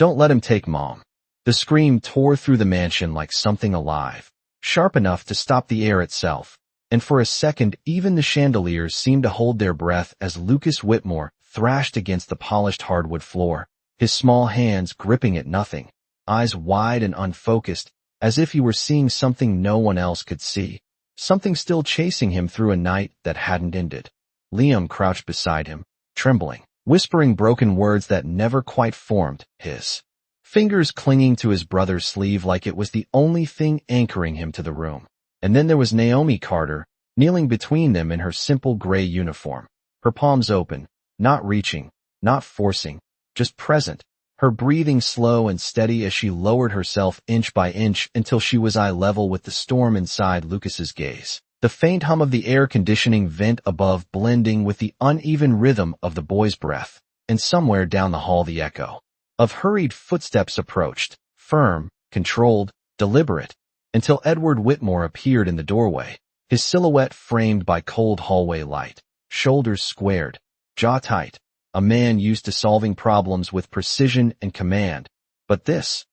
Don't let him take Mom. The scream tore through the mansion like something alive, sharp enough to stop the air itself, and for a second even the chandeliers seemed to hold their breath as Lucas Whitmore thrashed against the polished hardwood floor, his small hands gripping at nothing, eyes wide and unfocused, as if he were seeing something no one else could see, something still chasing him through a night that hadn't ended. Liam crouched beside him, trembling, whispering broken words that never quite formed, his fingers clinging to his brother's sleeve like it was the only thing anchoring him to the room. And then there was Naomi Carter, kneeling between them in her simple gray uniform, her palms open, not reaching, not forcing, just present, her breathing slow and steady as she lowered herself inch by inch until she was eye level with the storm inside Lucas's gaze. The faint hum of the air conditioning vent above blending with the uneven rhythm of the boy's breath, and somewhere down the hall the echo of hurried footsteps approached, firm, controlled, deliberate, until Edward Whitmore appeared in the doorway, his silhouette framed by cold hallway light, shoulders squared, jaw tight, a man used to solving problems with precision and command. But this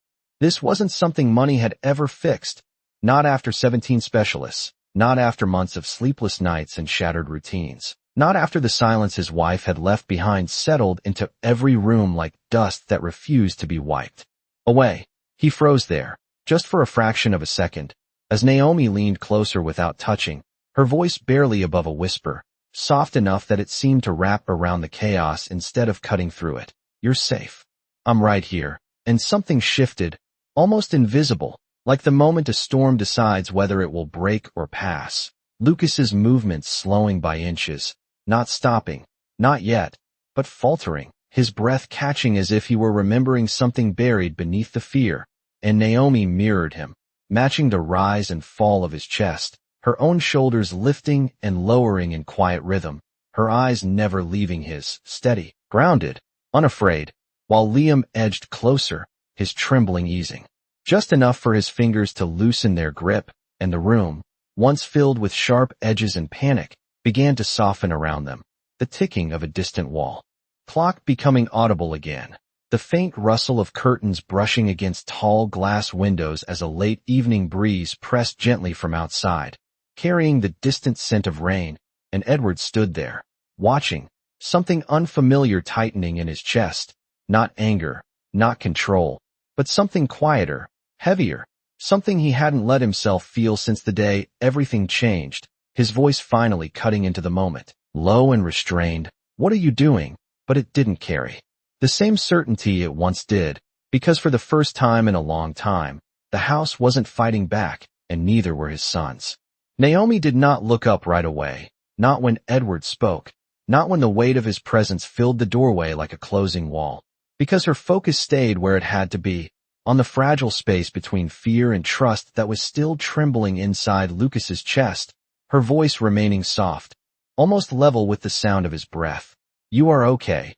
wasn't something money had ever fixed, not after 17 specialists, not after months of sleepless nights and shattered routines. Not after the silence his wife had left behind settled into every room like dust that refused to be wiped away. He froze there, just for a fraction of a second, as Naomi leaned closer without touching, her voice barely above a whisper, soft enough that it seemed to wrap around the chaos instead of cutting through it. You're safe. I'm right here. And something shifted, almost invisible, like the moment a storm decides whether it will break or pass. Lucas's movements slowing by inches. Not stopping, not yet, but faltering, his breath catching as if he were remembering something buried beneath the fear, and Naomi mirrored him, matching the rise and fall of his chest, her own shoulders lifting and lowering in quiet rhythm, her eyes never leaving his, steady, grounded, unafraid, while Liam edged closer, his trembling easing. Just enough for his fingers to loosen their grip, and the room, once filled with sharp edges and panic, began to soften around them, the ticking of a distant wall clock becoming audible again, the faint rustle of curtains brushing against tall glass windows as a late evening breeze pressed gently from outside, carrying the distant scent of rain, and Edward stood there, watching, something unfamiliar tightening in his chest, not anger, not control, but something quieter, heavier, something he hadn't let himself feel since the day everything changed. His voice finally cutting into the moment, low and restrained. What are you doing? But it didn't carry the same certainty it once did, because for the first time in a long time, the house wasn't fighting back, and neither were his sons. Naomi did not look up right away, not when Edward spoke, not when the weight of his presence filled the doorway like a closing wall, because her focus stayed where it had to be, on the fragile space between fear and trust that was still trembling inside Lucas's chest. Her voice remaining soft, almost level with the sound of his breath. You are okay.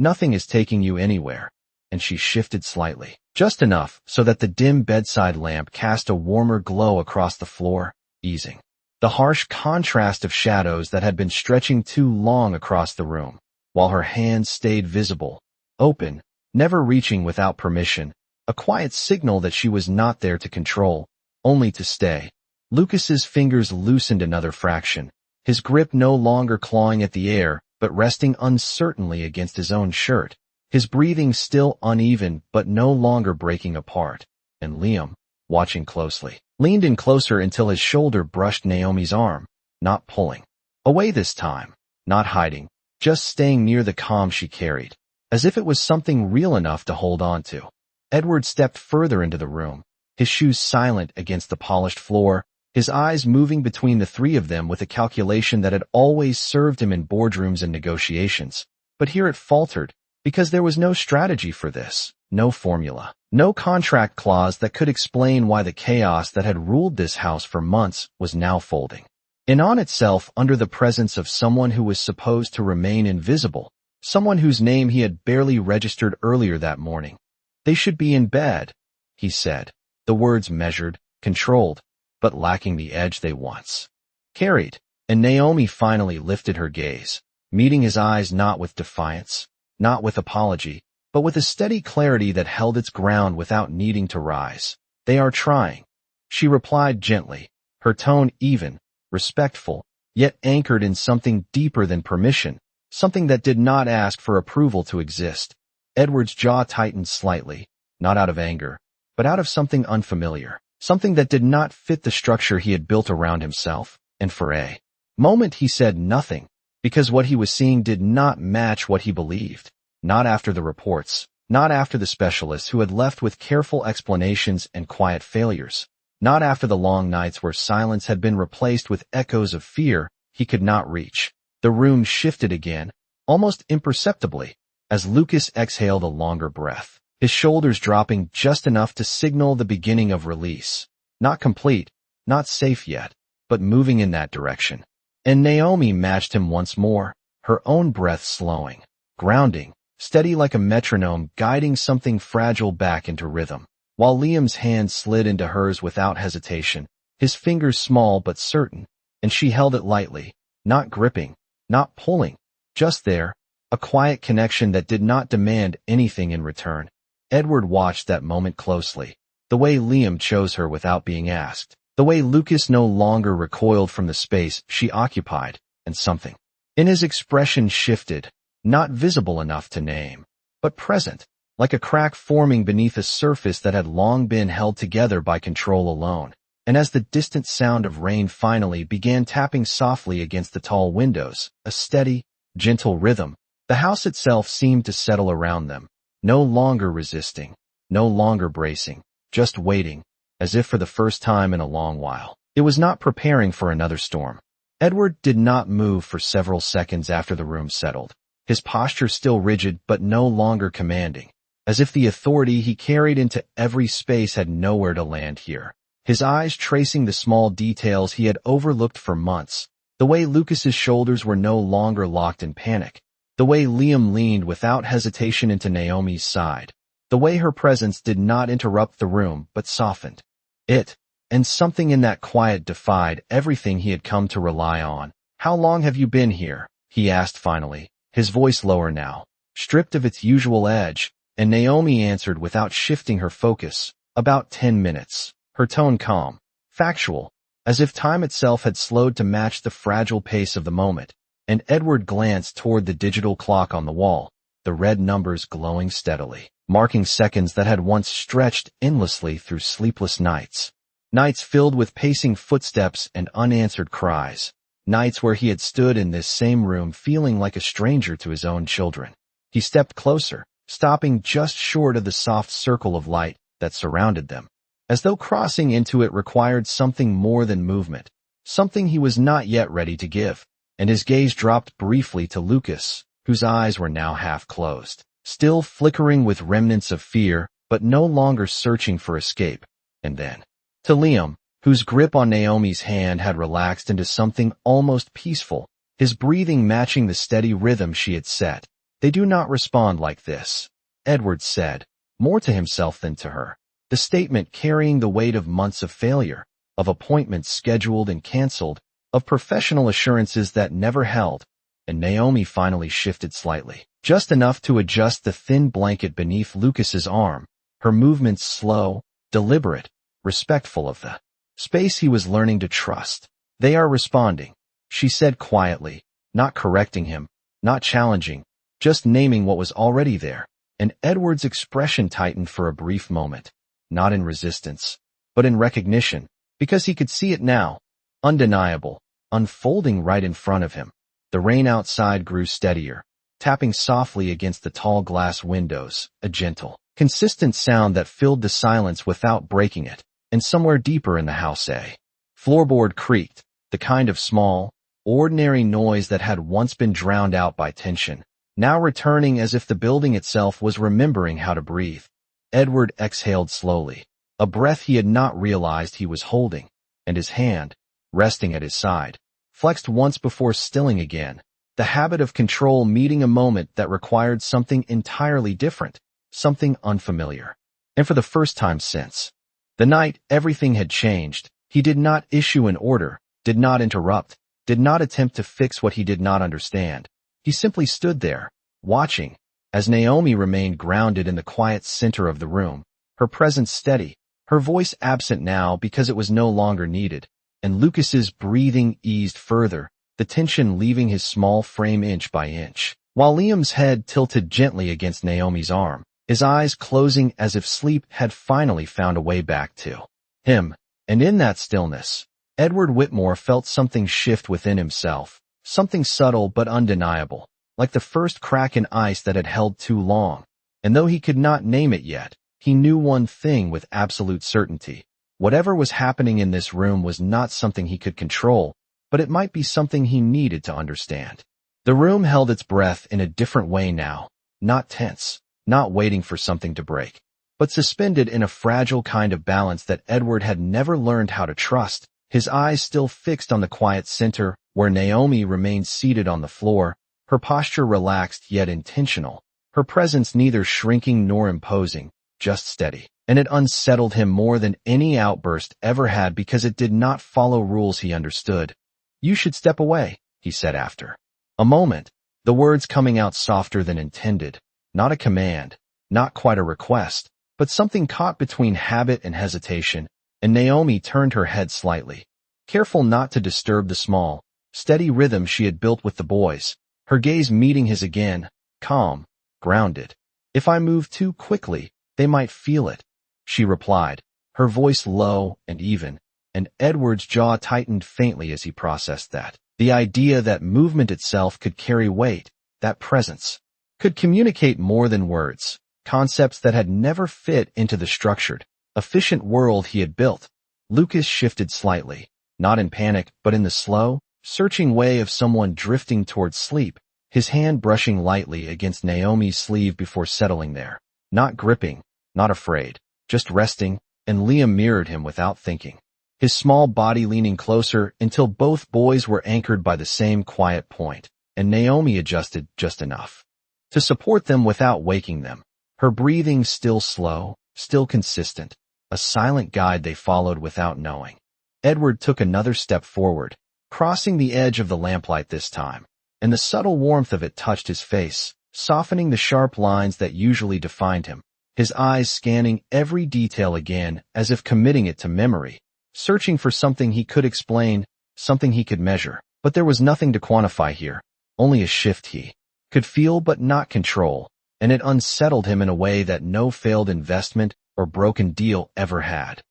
Nothing is taking you anywhere. And she shifted slightly, just enough so that the dim bedside lamp cast a warmer glow across the floor, easing the harsh contrast of shadows that had been stretching too long across the room, while her hands stayed visible, open, never reaching without permission, a quiet signal that she was not there to control, only to stay. Lucas's fingers loosened another fraction, his grip no longer clawing at the air, but resting uncertainly against his own shirt, his breathing still uneven but no longer breaking apart, and Liam, watching closely, leaned in closer until his shoulder brushed Naomi's arm, not pulling away this time, not hiding, just staying near the calm she carried, as if it was something real enough to hold on to. Edward stepped further into the room, his shoes silent against the polished floor, his eyes moving between the three of them with a calculation that had always served him in boardrooms and negotiations. But here it faltered, because there was no strategy for this, no formula, no contract clause that could explain why the chaos that had ruled this house for months was now folding in on itself under the presence of someone who was supposed to remain invisible, someone whose name he had barely registered earlier that morning. They should be in bed, he said, the words measured, controlled, but lacking the edge they once carried, and Naomi finally lifted her gaze, meeting his eyes not with defiance, not with apology, but with a steady clarity that held its ground without needing to rise. "They are trying," she replied gently, her tone even, respectful, yet anchored in something deeper than permission, something that did not ask for approval to exist. Edward's jaw tightened slightly, not out of anger, but out of something unfamiliar, something that did not fit the structure he had built around himself, and for a moment he said nothing, because what he was seeing did not match what he believed. Not after the reports, not after the specialists who had left with careful explanations and quiet failures, not after the long nights where silence had been replaced with echoes of fear he could not reach. The room shifted again, almost imperceptibly, as Lucas exhaled a longer breath, his shoulders dropping just enough to signal the beginning of release. Not complete, not safe yet, but moving in that direction. And Naomi matched him once more, her own breath slowing, grounding, steady like a metronome guiding something fragile back into rhythm. While Liam's hand slid into hers without hesitation, his fingers small but certain, and she held it lightly, not gripping, not pulling, just there, a quiet connection that did not demand anything in return. Edward watched that moment closely, the way Liam chose her without being asked, the way Lucas no longer recoiled from the space she occupied, and something in his expression shifted, not visible enough to name, but present, like a crack forming beneath a surface that had long been held together by control alone. And as the distant sound of rain finally began tapping softly against the tall windows, a steady, gentle rhythm, the house itself seemed to settle around them, no longer resisting, no longer bracing, just waiting, as if for the first time in a long while. It was not preparing for another storm. Edward did not move for several seconds after the room settled, his posture still rigid but no longer commanding, as if the authority he carried into every space had nowhere to land here. His eyes tracing the small details he had overlooked for months, the way Lucas's shoulders were no longer locked in panic, the way Liam leaned without hesitation into Naomi's side, the way her presence did not interrupt the room but softened it, and something in that quiet defied everything he had come to rely on. "How long have you been here?" he asked finally, his voice lower now, stripped of its usual edge, and Naomi answered without shifting her focus, "About 10 minutes. Her tone calm, factual, as if time itself had slowed to match the fragile pace of the moment, and Edward glanced toward the digital clock on the wall, the red numbers glowing steadily, marking seconds that had once stretched endlessly through sleepless nights. Nights filled with pacing footsteps and unanswered cries. Nights where he had stood in this same room feeling like a stranger to his own children. He stepped closer, stopping just short of the soft circle of light that surrounded them, as though crossing into it required something more than movement, something he was not yet ready to give, and his gaze dropped briefly to Lucas, whose eyes were now half closed, still flickering with remnants of fear, but no longer searching for escape, and then to Liam, whose grip on Naomi's hand had relaxed into something almost peaceful, his breathing matching the steady rhythm she had set. "They do not respond like this," Edward said, more to himself than to her, the statement carrying the weight of months of failure, of appointments scheduled and canceled, of professional assurances that never held, and Naomi finally shifted slightly, just enough to adjust the thin blanket beneath Lucas's arm, her movements slow, deliberate, respectful of the space he was learning to trust. "They are responding," she said quietly, not correcting him, not challenging, just naming what was already there, and Edward's expression tightened for a brief moment, not in resistance, but in recognition, because he could see it now, undeniable, unfolding right in front of him. The rain outside grew steadier, tapping softly against the tall glass windows, a gentle, consistent sound that filled the silence without breaking it, and somewhere deeper in the house a floorboard creaked, the kind of small, ordinary noise that had once been drowned out by tension, now returning as if the building itself was remembering how to breathe. Edward exhaled slowly, a breath he had not realized he was holding, and his hand, resting at his side, flexed once before stilling again, the habit of control meeting a moment that required something entirely different, something unfamiliar. And for the first time since the night everything had changed, he did not issue an order, did not interrupt, did not attempt to fix what he did not understand. He simply stood there, watching, as Naomi remained grounded in the quiet center of the room, her presence steady, her voice absent now because it was no longer needed, and Lucas's breathing eased further, the tension leaving his small frame inch by inch, while Liam's head tilted gently against Naomi's arm, his eyes closing as if sleep had finally found a way back to him. And in that stillness, Edward Whitmore felt something shift within himself, something subtle but undeniable, like the first crack in ice that had held too long. And though he could not name it yet, he knew one thing with absolute certainty. Whatever was happening in this room was not something he could control, but it might be something he needed to understand. The room held its breath in a different way now, not tense, not waiting for something to break, but suspended in a fragile kind of balance that Edward had never learned how to trust, his eyes still fixed on the quiet center where Naomi remained seated on the floor, her posture relaxed yet intentional, her presence neither shrinking nor imposing, just steady. And it unsettled him more than any outburst ever had because it did not follow rules he understood. "You should step away," he said after a moment, the words coming out softer than intended, not a command, not quite a request, but something caught between habit and hesitation, and Naomi turned her head slightly, careful not to disturb the small, steady rhythm she had built with the boys, her gaze meeting his again, calm, grounded. "If I move too quickly, they might feel it," she replied, her voice low and even, and Edward's jaw tightened faintly as he processed that. The idea that movement itself could carry weight, that presence, could communicate more than words, concepts that had never fit into the structured, efficient world he had built. Lucas shifted slightly, not in panic but in the slow, searching way of someone drifting towards sleep, his hand brushing lightly against Naomi's sleeve before settling there, not gripping, not afraid, just resting, and Liam mirrored him without thinking, his small body leaning closer until both boys were anchored by the same quiet point, and Naomi adjusted just enough to support them without waking them, her breathing still slow, still consistent, a silent guide they followed without knowing. Edward took another step forward, crossing the edge of the lamplight this time, and the subtle warmth of it touched his face, softening the sharp lines that usually defined him, his eyes scanning every detail again as if committing it to memory, searching for something he could explain, something he could measure. But there was nothing to quantify here, only a shift he could feel but not control, and it unsettled him in a way that no failed investment or broken deal ever had.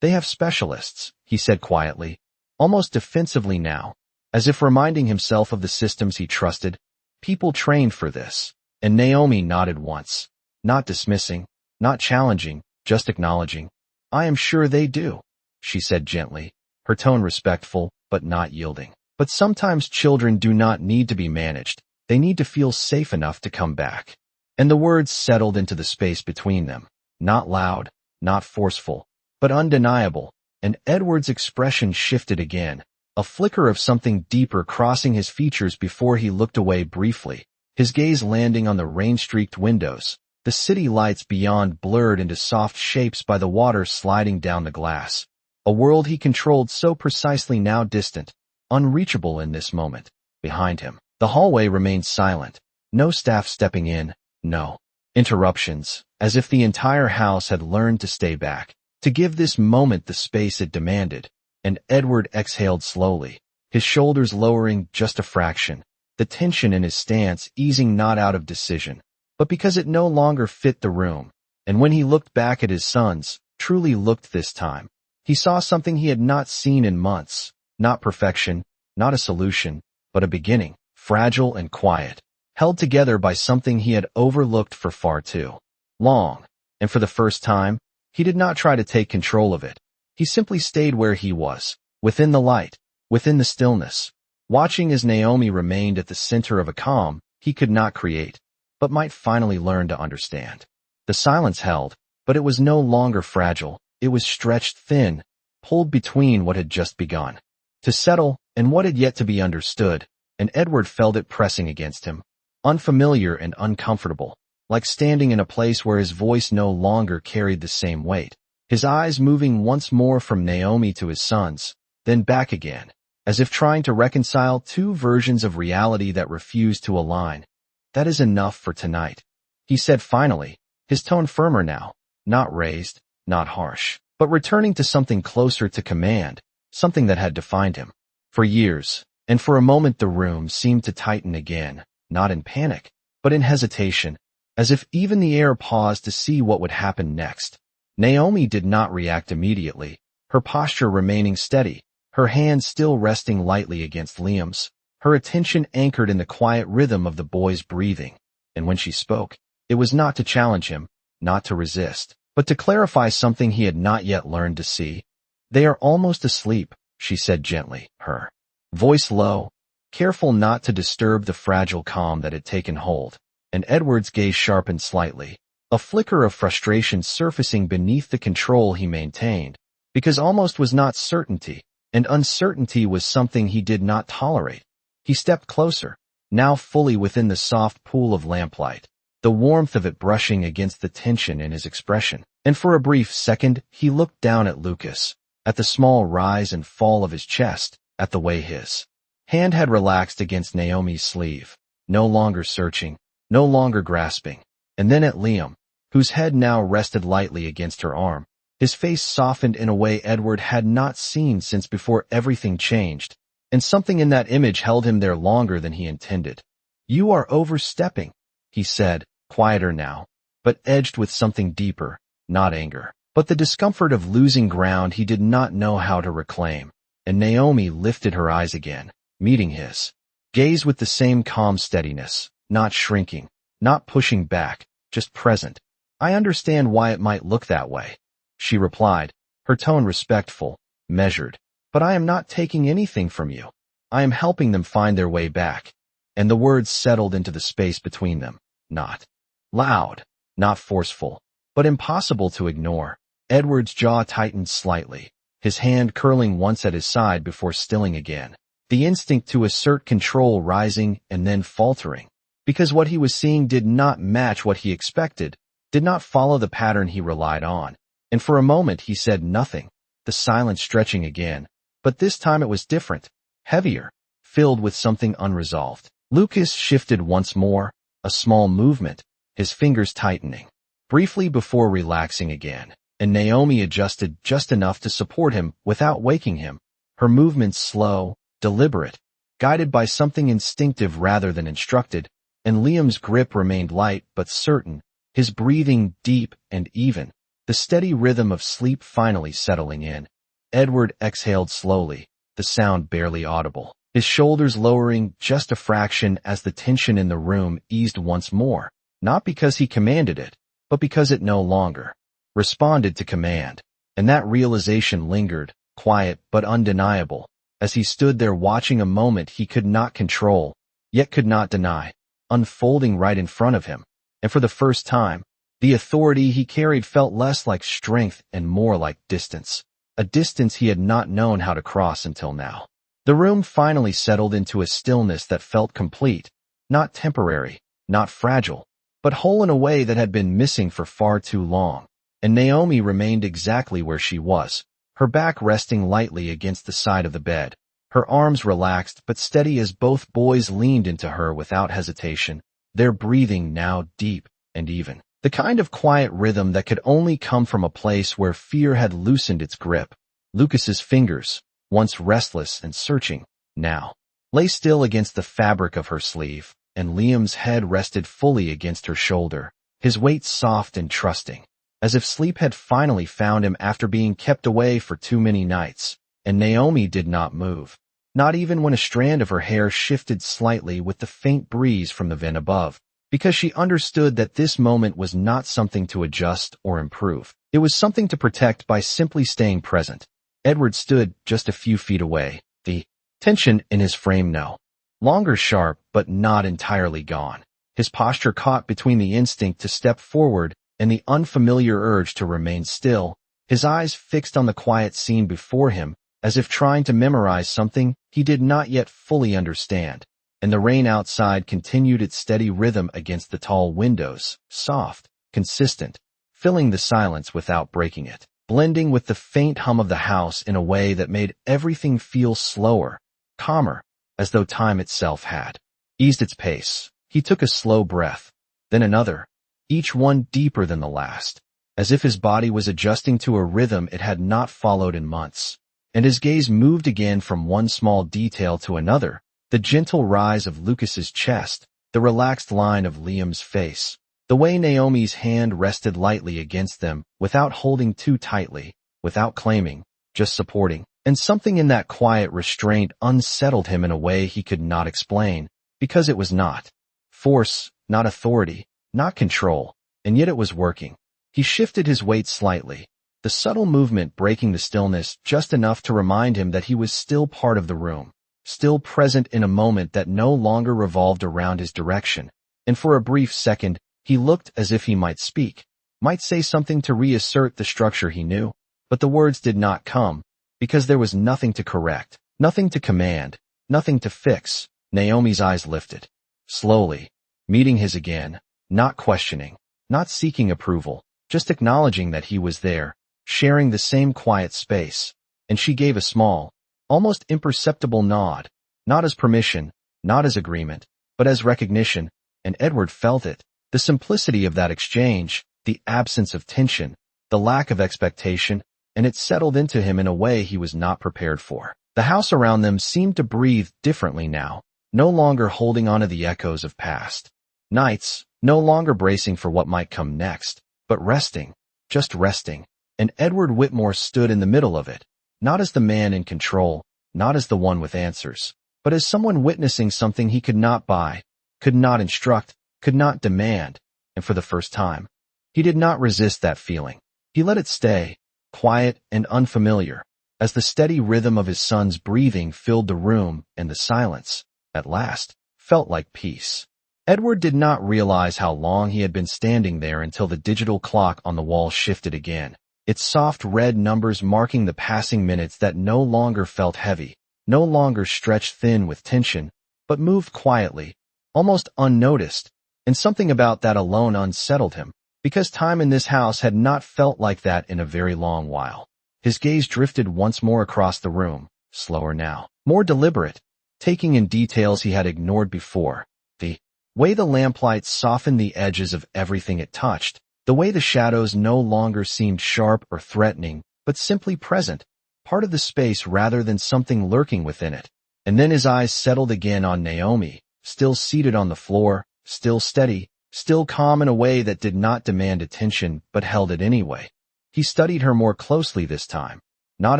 "They have specialists," he said quietly, almost defensively now, as if reminding himself of the systems he trusted. "People trained for this," and Naomi nodded once, not dismissing, not challenging, just acknowledging. "I am sure they do," she said gently, her tone respectful but not yielding. "But sometimes children do not need to be managed, they need to feel safe enough to come back." And the words settled into the space between them, not loud, not forceful, but undeniable, and Edward's expression shifted again, a flicker of something deeper crossing his features before he looked away briefly, his gaze landing on the rain-streaked windows, the city lights beyond blurred into soft shapes by the water sliding down the glass. A world he controlled so precisely now distant, unreachable in this moment. Behind him, the hallway remained silent, no staff stepping in, no interruptions, as if the entire house had learned to stay back, to give this moment the space it demanded, and Edward exhaled slowly, his shoulders lowering just a fraction, the tension in his stance easing not out of decision, but because it no longer fit the room, and when he looked back at his sons, truly looked this time, he saw something he had not seen in months, not perfection, not a solution, but a beginning, fragile and quiet, held together by something he had overlooked for far too long, and for the first time, he did not try to take control of it. He simply stayed where he was, within the light, within the stillness, watching as Naomi remained at the center of a calm he could not create, but might finally learn to understand. The silence held, but it was no longer fragile, it was stretched thin, pulled between what had just begun to settle and what had yet to be understood, and Edward felt it pressing against him, unfamiliar and uncomfortable, like standing in a place where his voice no longer carried the same weight, his eyes moving once more from Naomi to his sons, then back again, as if trying to reconcile two versions of reality that refused to align. "That is enough for tonight," he said finally, his tone firmer now, not raised, not harsh, but returning to something closer to command, something that had defined him for years. And for a moment the room seemed to tighten again, not in panic, but in hesitation, as if even the air paused to see what would happen next. Naomi did not react immediately, her posture remaining steady, her hand still resting lightly against Liam's, her attention anchored in the quiet rhythm of the boy's breathing. And when she spoke, it was not to challenge him, not to resist, but to clarify something he had not yet learned to see. "They are almost asleep," she said gently, her voice low, careful not to disturb the fragile calm that had taken hold. And Edward's gaze sharpened slightly, a flicker of frustration surfacing beneath the control he maintained, because almost was not certainty, and uncertainty was something he did not tolerate. He stepped closer, now fully within the soft pool of lamplight, the warmth of it brushing against the tension in his expression. And for a brief second, he looked down at Lucas, at the small rise and fall of his chest, at the way his hand had relaxed against Naomi's sleeve, no longer searching, no longer grasping, and then at Liam, whose head now rested lightly against her arm. His face softened in a way Edward had not seen since before everything changed, and something in that image held him there longer than he intended. "You are overstepping," he said, quieter now, but edged with something deeper, not anger, but the discomfort of losing ground he did not know how to reclaim. And Naomi lifted her eyes again, meeting his gaze with the same calm steadiness, not shrinking, not pushing back, just present. "I understand why it might look that way," she replied, her tone respectful, measured. "But I am not taking anything from you. I am helping them find their way back." And the words settled into the space between them, not loud, not forceful, but impossible to ignore. Edward's jaw tightened slightly, his hand curling once at his side before stilling again, the instinct to assert control rising and then faltering, because what he was seeing did not match what he expected, did not follow the pattern he relied on. And for a moment he said nothing, the silence stretching again, but this time it was different, heavier, filled with something unresolved. Lucas shifted once more, a small movement, his fingers tightening, briefly before relaxing again. And Naomi adjusted just enough to support him without waking him, her movements slow, deliberate, guided by something instinctive rather than instructed, and Liam's grip remained light but certain, his breathing deep and even, the steady rhythm of sleep finally settling in. Edward exhaled slowly, the sound barely audible, his shoulders lowering just a fraction as the tension in the room eased once more, not because he commanded it, but because it no longer responded to command. And that realization lingered, quiet but undeniable, as he stood there watching a moment he could not control, yet could not deny, unfolding right in front of him. And for the first time, the authority he carried felt less like strength and more like distance, a distance he had not known how to cross until now. The room finally settled into a stillness that felt complete, not temporary, not fragile, but whole in a way that had been missing for far too long. And Naomi remained exactly where she was, her back resting lightly against the side of the bed, her arms relaxed but steady as both boys leaned into her without hesitation, their breathing now deep and even, the kind of quiet rhythm that could only come from a place where fear had loosened its grip. Lucas's fingers, once restless and searching, now lay still against the fabric of her sleeve, and Liam's head rested fully against her shoulder, his weight soft and trusting, as if sleep had finally found him after being kept away for too many nights. And Naomi did not move, not even when a strand of her hair shifted slightly with the faint breeze from the vent above, because she understood that this moment was not something to adjust or improve. It was something to protect by simply staying present. Edward stood just a few feet away, the tension in his frame no longer sharp but not entirely gone, his posture caught between the instinct to step forward and the unfamiliar urge to remain still, his eyes fixed on the quiet scene before him, as if trying to memorize something he did not yet fully understand. And the rain outside continued its steady rhythm against the tall windows, soft, consistent, filling the silence without breaking it, blending with the faint hum of the house in a way that made everything feel slower, calmer, as though time itself had eased its pace. He took a slow breath, then another, each one deeper than the last, as if his body was adjusting to a rhythm it had not followed in months. And his gaze moved again from one small detail to another, the gentle rise of Lucas's chest, the relaxed line of Liam's face, the way Naomi's hand rested lightly against them without holding too tightly, without claiming, just supporting. And something in that quiet restraint unsettled him in a way he could not explain, because it was not force, not authority, not control, and yet it was working. He shifted his weight slightly, the subtle movement breaking the stillness just enough to remind him that he was still part of the room, still present in a moment that no longer revolved around his direction. And for a brief second, he looked as if he might speak, might say something to reassert the structure he knew, but the words did not come, because there was nothing to correct, nothing to command, nothing to fix. Naomi's eyes lifted, slowly, meeting his again, not questioning, not seeking approval, just acknowledging that he was there, sharing the same quiet space. And she gave a small, almost imperceptible nod, not as permission, not as agreement, but as recognition, and Edward felt it, the simplicity of that exchange, the absence of tension, the lack of expectation, and it settled into him in a way he was not prepared for. The house around them seemed to breathe differently now, no longer holding on to the echoes of past nights, no longer bracing for what might come next, but resting, just resting. And Edward Whitmore stood in the middle of it, not as the man in control, not as the one with answers, but as someone witnessing something he could not buy, could not instruct, could not demand. And for the first time, he did not resist that feeling. He let it stay, quiet and unfamiliar, as the steady rhythm of his son's breathing filled the room, and the silence, at last, felt like peace. Edward did not realize how long he had been standing there until the digital clock on the wall shifted again, its soft red numbers marking the passing minutes that no longer felt heavy, no longer stretched thin with tension, but moved quietly, almost unnoticed, and something about that alone unsettled him, because time in this house had not felt like that in a very long while. His gaze drifted once more across the room, slower now, more deliberate, taking in details he had ignored before, the way the lamplight softened the edges of everything it touched, the way the shadows no longer seemed sharp or threatening, but simply present, part of the space rather than something lurking within it. And then his eyes settled again on Naomi, still seated on the floor, still steady, still calm in a way that did not demand attention but held it anyway. He studied her more closely this time, not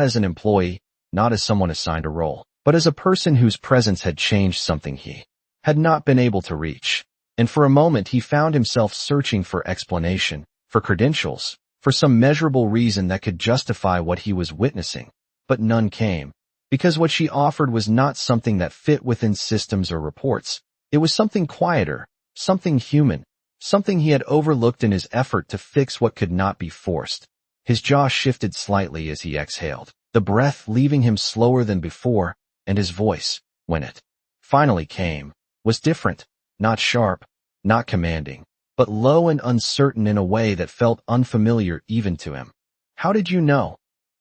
as an employee, not as someone assigned a role, but as a person whose presence had changed something he had not been able to reach. And for a moment he found himself searching for explanation, for credentials, for some measurable reason that could justify what he was witnessing. But none came, because what she offered was not something that fit within systems or reports. It was something quieter, something human, something he had overlooked in his effort to fix what could not be forced. His jaw shifted slightly as he exhaled, the breath leaving him slower than before, and his voice, when it finally came, was different. Not sharp, not commanding, but low and uncertain in a way that felt unfamiliar even to him. "How did you know?"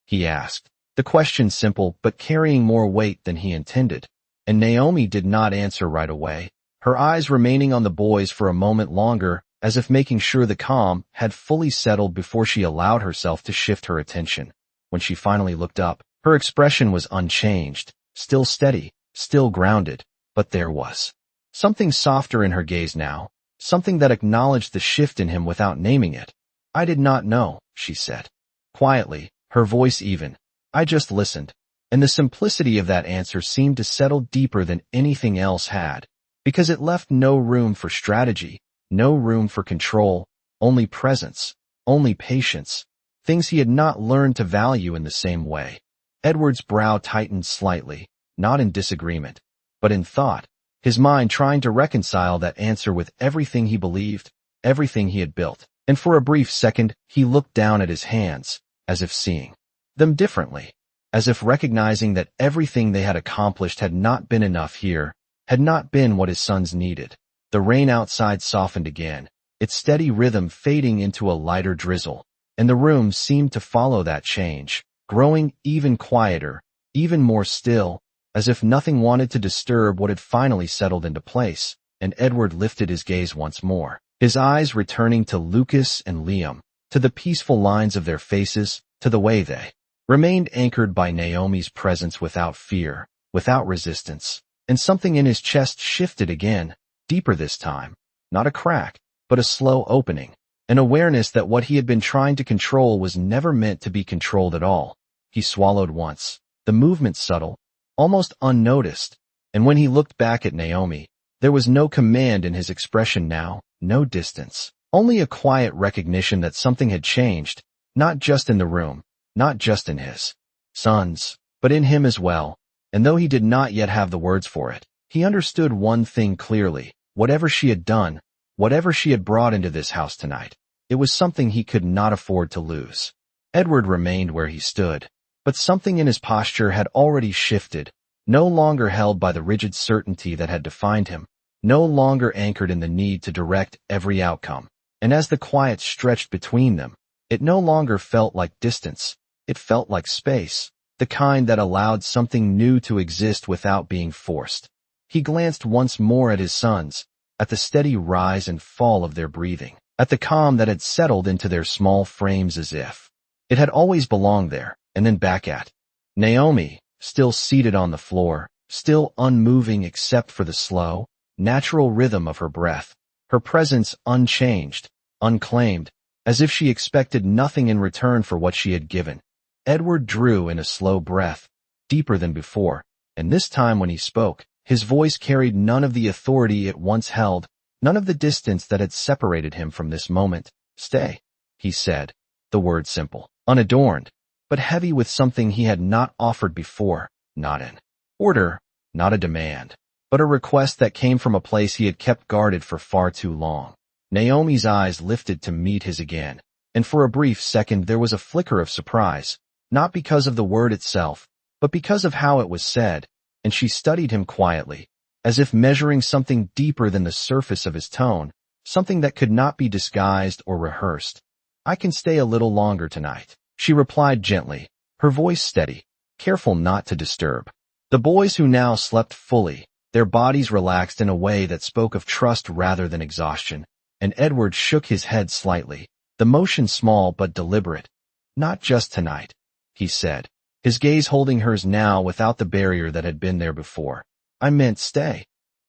he asked, the question simple but carrying more weight than he intended. And Naomi did not answer right away, her eyes remaining on the boys for a moment longer, as if making sure the calm had fully settled before she allowed herself to shift her attention. When she finally looked up, her expression was unchanged, still steady, still grounded, but there was something softer in her gaze now, something that acknowledged the shift in him without naming it. "I did not know," she said, quietly, her voice even. "I just listened." And the simplicity of that answer seemed to settle deeper than anything else had, because it left no room for strategy, no room for control, only presence, only patience, things he had not learned to value in the same way. Edward's brow tightened slightly, not in disagreement, but in thought, his mind trying to reconcile that answer with everything he believed, everything he had built. And for a brief second, he looked down at his hands, as if seeing them differently, as if recognizing that everything they had accomplished had not been enough here, had not been what his sons needed. The rain outside softened again, its steady rhythm fading into a lighter drizzle, and the room seemed to follow that change, growing even quieter, even more still, as if nothing wanted to disturb what had finally settled into place. And Edward lifted his gaze once more, his eyes returning to Lucas and Liam, to the peaceful lines of their faces, to the way they remained anchored by Naomi's presence without fear, without resistance, and something in his chest shifted again, deeper this time. Not a crack, but a slow opening, an awareness that what he had been trying to control was never meant to be controlled at all. He swallowed once, the movement subtle, almost unnoticed, and when he looked back at Naomi, there was no command in his expression now, no distance, only a quiet recognition that something had changed, not just in the room, not just in his sons, but in him as well, and though he did not yet have the words for it, he understood one thing clearly: whatever she had done, whatever she had brought into this house tonight, it was something he could not afford to lose. Edward remained where he stood, but something in his posture had already shifted, no longer held by the rigid certainty that had defined him, no longer anchored in the need to direct every outcome, and as the quiet stretched between them, it no longer felt like distance, it felt like space, the kind that allowed something new to exist without being forced. He glanced once more at his sons, at the steady rise and fall of their breathing, at the calm that had settled into their small frames as if it had always belonged there, and then back at Naomi, still seated on the floor, still unmoving except for the slow, natural rhythm of her breath, her presence unchanged, unclaimed, as if she expected nothing in return for what she had given. Edward drew in a slow breath, deeper than before, and this time when he spoke, his voice carried none of the authority it once held, none of the distance that had separated him from this moment. "Stay," he said, the word simple, unadorned, but heavy with something he had not offered before, not an order, not a demand, but a request that came from a place he had kept guarded for far too long. Naomi's eyes lifted to meet his again, and for a brief second there was a flicker of surprise, not because of the word itself, but because of how it was said, and she studied him quietly, as if measuring something deeper than the surface of his tone, something that could not be disguised or rehearsed. "I can stay a little longer tonight," she replied gently, her voice steady, careful not to disturb the boys who now slept fully, their bodies relaxed in a way that spoke of trust rather than exhaustion, and Edward shook his head slightly, the motion small but deliberate. "Not just tonight," he said, his gaze holding hers now without the barrier that had been there before. "I meant stay."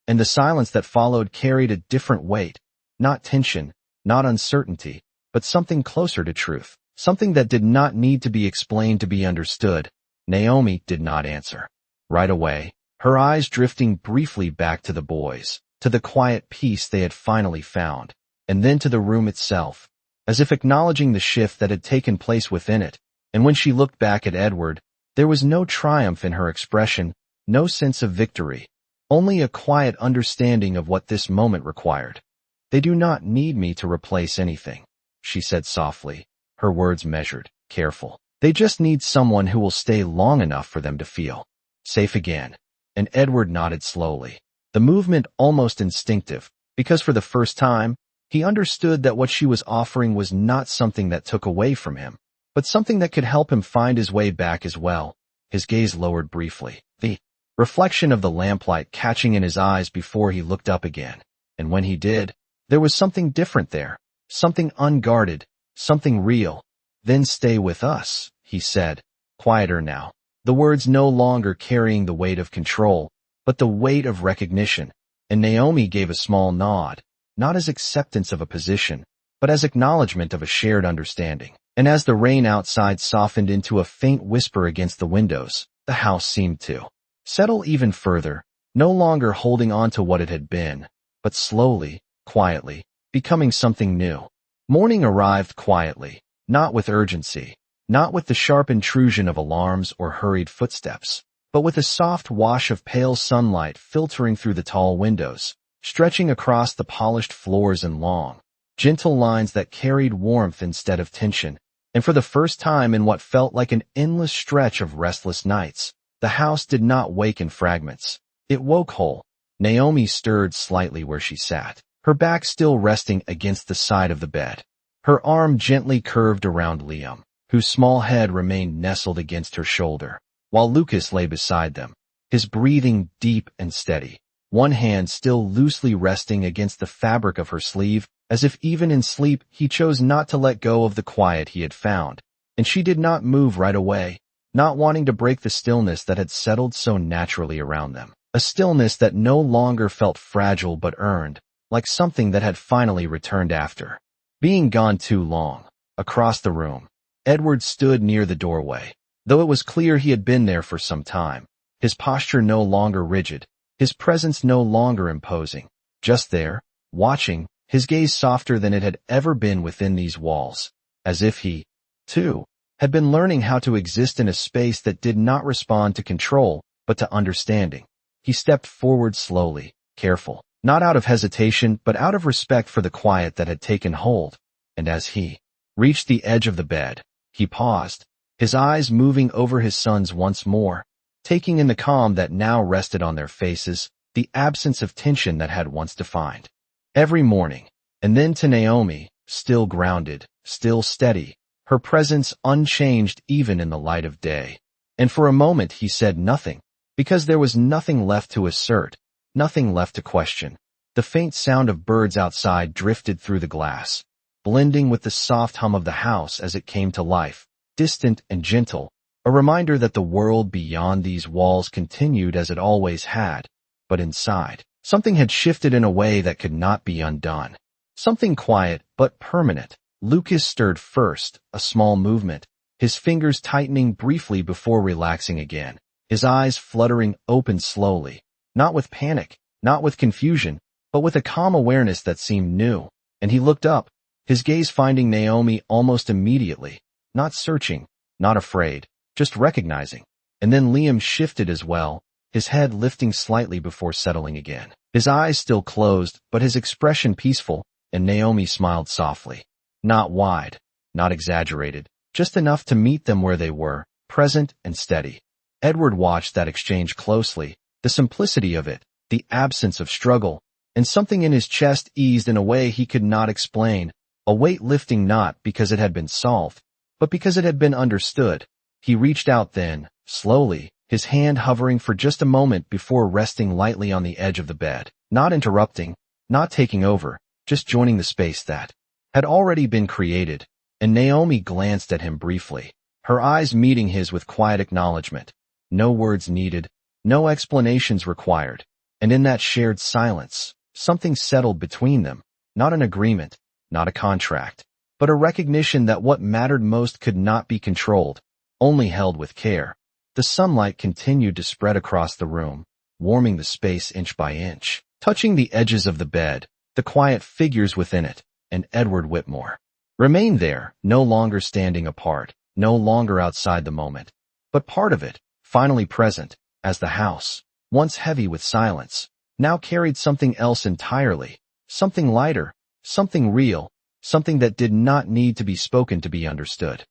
And the silence that followed carried a different weight, not tension, not uncertainty, but something closer to truth, something that did not need to be explained to be understood. Naomi did not answer right away, her eyes drifting briefly back to the boys, to the quiet peace they had finally found, and then to the room itself, as if acknowledging the shift that had taken place within it. And when she looked back at Edward, there was no triumph in her expression, no sense of victory, only a quiet understanding of what this moment required. "They do not need me to replace anything," she said softly, her words measured, careful. "They just need someone who will stay long enough for them to feel safe again." And Edward nodded slowly, the movement almost instinctive, because for the first time, he understood that what she was offering was not something that took away from him, but something that could help him find his way back as well. His gaze lowered briefly, the reflection of the lamplight catching in his eyes before he looked up again, and when he did, there was something different there, something unguarded, something real. "Then stay with us," he said, quieter now, the words no longer carrying the weight of control, but the weight of recognition, and Naomi gave a small nod, not as acceptance of a position, but as acknowledgement of a shared understanding. And as the rain outside softened into a faint whisper against the windows, the house seemed to settle even further, no longer holding on to what it had been, but slowly, quietly, becoming something new. Morning arrived quietly, not with urgency, not with the sharp intrusion of alarms or hurried footsteps, but with a soft wash of pale sunlight filtering through the tall windows, stretching across the polished floors in long, gentle lines that carried warmth instead of tension. And for the first time in what felt like an endless stretch of restless nights, the house did not wake in fragments. It woke whole. Naomi stirred slightly where she sat, her back still resting against the side of the bed, her arm gently curved around Liam, whose small head remained nestled against her shoulder, while Lucas lay beside them, his breathing deep and steady, one hand still loosely resting against the fabric of her sleeve, as if even in sleep he chose not to let go of the quiet he had found. And she did not move right away, not wanting to break the stillness that had settled so naturally around them. A stillness that no longer felt fragile but earned, like something that had finally returned after being gone too long. Across the room, Edward stood near the doorway. Though it was clear he had been there for some time, his posture no longer rigid, his presence no longer imposing. Just there, watching, his gaze softer than it had ever been within these walls, as if he, too, had been learning how to exist in a space that did not respond to control, but to understanding. He stepped forward slowly, careful, not out of hesitation but out of respect for the quiet that had taken hold. And as he reached the edge of the bed, he paused, his eyes moving over his sons once more, taking in the calm that now rested on their faces, the absence of tension that had once defined every morning. And then to Naomi, still grounded, still steady, her presence unchanged even in the light of day. And for a moment he said nothing, because there was nothing left to assert, nothing left to question. The faint sound of birds outside drifted through the glass, blending with the soft hum of the house as it came to life, distant and gentle, a reminder that the world beyond these walls continued as it always had. But inside, something had shifted in a way that could not be undone. Something quiet but permanent. Lucas stirred first, a small movement, his fingers tightening briefly before relaxing again, his eyes fluttering open slowly, not with panic, not with confusion, but with a calm awareness that seemed new. And he looked up, his gaze finding Naomi almost immediately, not searching, not afraid, just recognizing. And then Liam shifted as well, his head lifting slightly before settling again. His eyes still closed, but his expression peaceful, and Naomi smiled softly. Not wide, not exaggerated, just enough to meet them where they were, present and steady. Edward watched that exchange closely, the simplicity of it, the absence of struggle, and something in his chest eased in a way he could not explain, a weight lifting not because it had been solved, but because it had been understood. He reached out then, slowly, his hand hovering for just a moment before resting lightly on the edge of the bed, not interrupting, not taking over, just joining the space that had already been created. And Naomi glanced at him briefly, her eyes meeting his with quiet acknowledgement. No words needed, no explanations required. And in that shared silence, something settled between them, not an agreement, not a contract, but a recognition that what mattered most could not be controlled, only held with care. The sunlight continued to spread across the room, warming the space inch by inch, touching the edges of the bed, the quiet figures within it, and Edward Whitmore remained there, no longer standing apart, no longer outside the moment, but part of it, finally present, as the house, once heavy with silence, now carried something else entirely, something lighter, something real, something that did not need to be spoken to be understood.